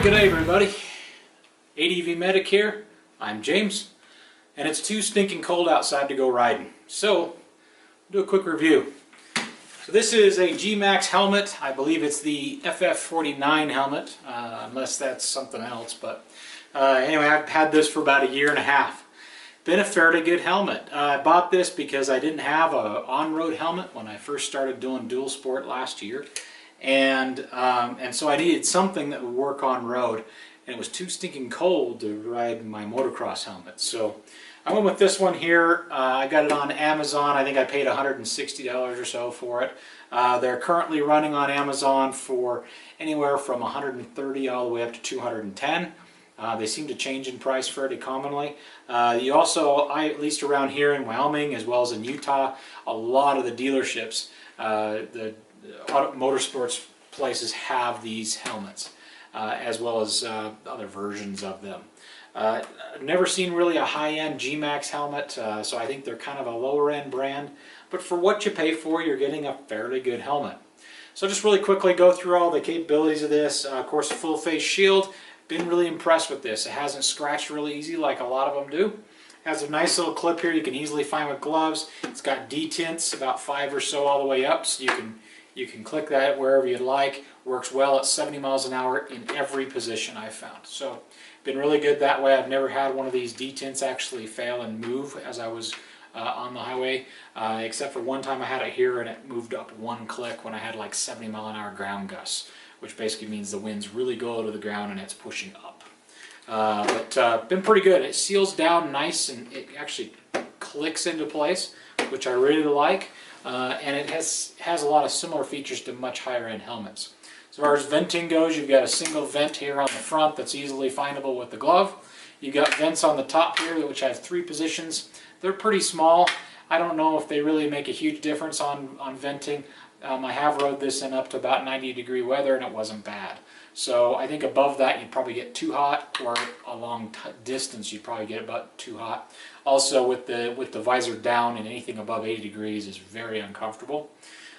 G'day everybody, ADV Medic here. I'm James, and it's too stinking cold outside to go riding. So, we'll do a quick review. So this is a GMAX helmet. I believe it's the FF-49 helmet, unless that's something else. But anyway, I've had this for about a year and a half. Been a fairly good helmet. I bought this because I didn't have an on-road helmet when I first started doing dual sport last year. And so I needed something that would work on road, and it was too stinking cold to ride my motocross helmet. So I went with this one here. I got it on Amazon. I think I paid $160 or so for it. They're currently running on Amazon for anywhere from $130 all the way up to $210. They seem to change in price fairly commonly. You also, at least around here in Wyoming as well as in Utah, a lot of the dealerships, the motorsports places have these helmets, as well as other versions of them. I've never seen really a high-end GMAX helmet, so I think they're kind of a lower-end brand. But for what you pay for, you're getting a fairly good helmet. So just really quickly go through all the capabilities of this. Of course, a full-face shield. Been really impressed with this. It hasn't scratched really easy like a lot of them do. Has a nice little clip here you can easily find with gloves. It's got detints, about 5 or so all the way up, so you can click that wherever you'd like. Works well at 70 miles an hour in every position I've found. So, been really good that way. I've never had one of these detints actually fail and move as I was on the highway, except for one time I had it here and it moved up one click when I had like 70 mile an hour ground gusts, which basically means the winds really go to the ground and it's pushing up. But been pretty good. It seals down nice and it actually clicks into place, which I really like. And it has a lot of similar features to much higher end helmets. As far as venting goes, you've got a single vent here on the front that's easily findable with the glove. You've got vents on the top here which have 3 positions. They're pretty small. I don't know if they really make a huge difference on venting. I have rode this in up to about 90-degree weather and it wasn't bad. So I think above that you'd probably get too hot, or a long distance you'd probably get about too hot. Also with the visor down, and anything above 80 degrees is very uncomfortable.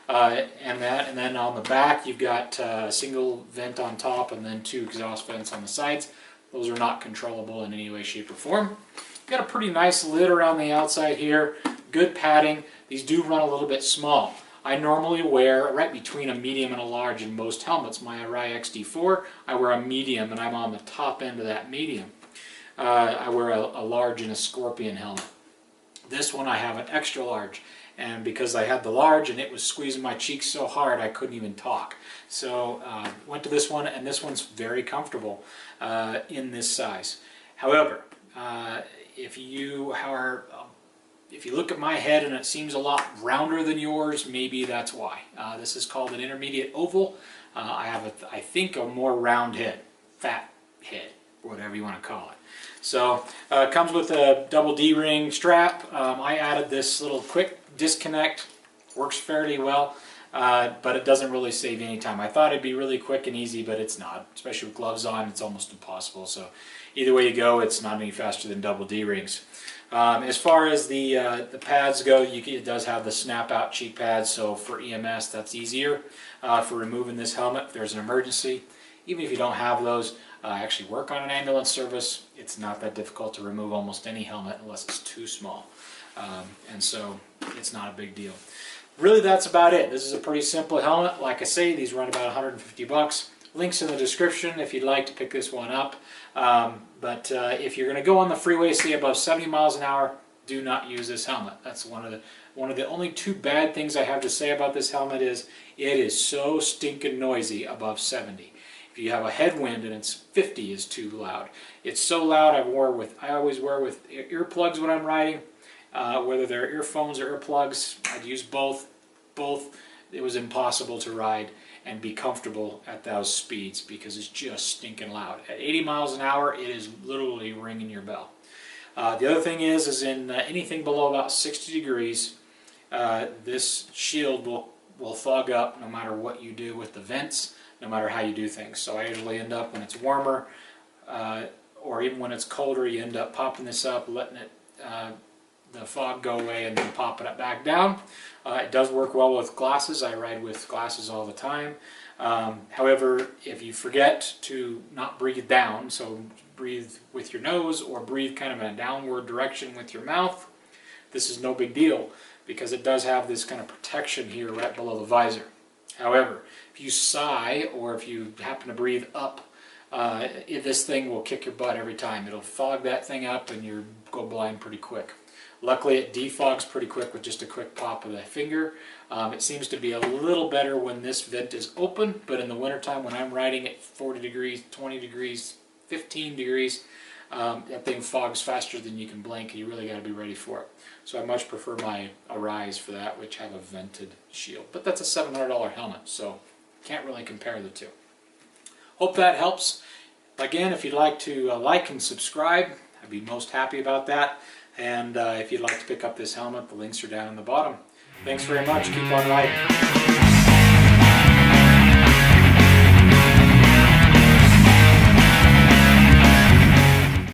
And then on the back you've got a single vent on top and then 2 exhaust vents on the sides. Those are not controllable in any way, shape, or form. You've got a pretty nice lid around the outside here. Good padding. These do run a little bit small. I normally wear right between a medium and a large in most helmets. My Arai XD4, I wear a medium and I'm on the top end of that medium. I wear a large in a Scorpion helmet. This one I have an extra large, and because I had the large and it was squeezing my cheeks so hard I couldn't even talk. So went to this one, and this one's very comfortable in this size. However, if you look at my head and it seems a lot rounder than yours, maybe that's why. This is called an intermediate oval. I have, I think, a more round head, fat head, whatever you want to call it. So it comes with a double D-ring strap. I added this little quick disconnect. Works fairly well, but it doesn't really save any time. I thought it'd be really quick and easy, but it's not. Especially with gloves on, it's almost impossible. So either way you go, it's not any faster than double D-rings. As far as the pads go, it does have the snap-out cheek pads, so for EMS that's easier for removing this helmet if there's an emergency. Even if you don't have those, actually work on an ambulance service, it's not that difficult to remove almost any helmet unless it's too small. And so it's not a big deal. Really, that's about it. This is a pretty simple helmet. Like I say, these run about 150 bucks. Links in the description if you'd like to pick this one up. But if you're going to go on the freeway, say above 70 miles an hour, do not use this helmet. That's one of the only 2 bad things I have to say about this helmet is it is so stinking noisy above 70. If you have a headwind and it's 50 is too loud. It's so loud. I always wear with earplugs when I'm riding, whether they're earphones or earplugs. I'd use both. It was impossible to ride and be comfortable at those speeds because it's just stinking loud. At 80 miles an hour, it is literally ringing your bell. The other thing is in anything below about 60 degrees, this shield will fog up no matter what you do with the vents, no matter how you do things. So I usually end up when it's warmer, or even when it's colder, you end up popping this up, letting it the fog go away, and then popping it back down. It does work well with glasses. I ride with glasses all the time. However, if you forget to not breathe down, so breathe with your nose or breathe kind of in a downward direction with your mouth, this is no big deal because it does have this kind of protection here right below the visor. However, if you sigh or if you happen to breathe up, this thing will kick your butt every time. It'll fog that thing up and you go blind pretty quick. Luckily it defogs pretty quick with just a quick pop of the finger. It seems to be a little better when this vent is open, but in the wintertime when I'm riding at 40 degrees, 20 degrees, 15 degrees, that thing fogs faster than you can blink, and you really got to be ready for it. So I much prefer my Arise for that, which have a vented shield. But that's a $700 helmet, so can't really compare the two. Hope that helps. Again, if you'd like to like and subscribe, I'd be most happy about that. And if you'd like to pick up this helmet, the links are down in the bottom. Thanks very much. Keep on riding.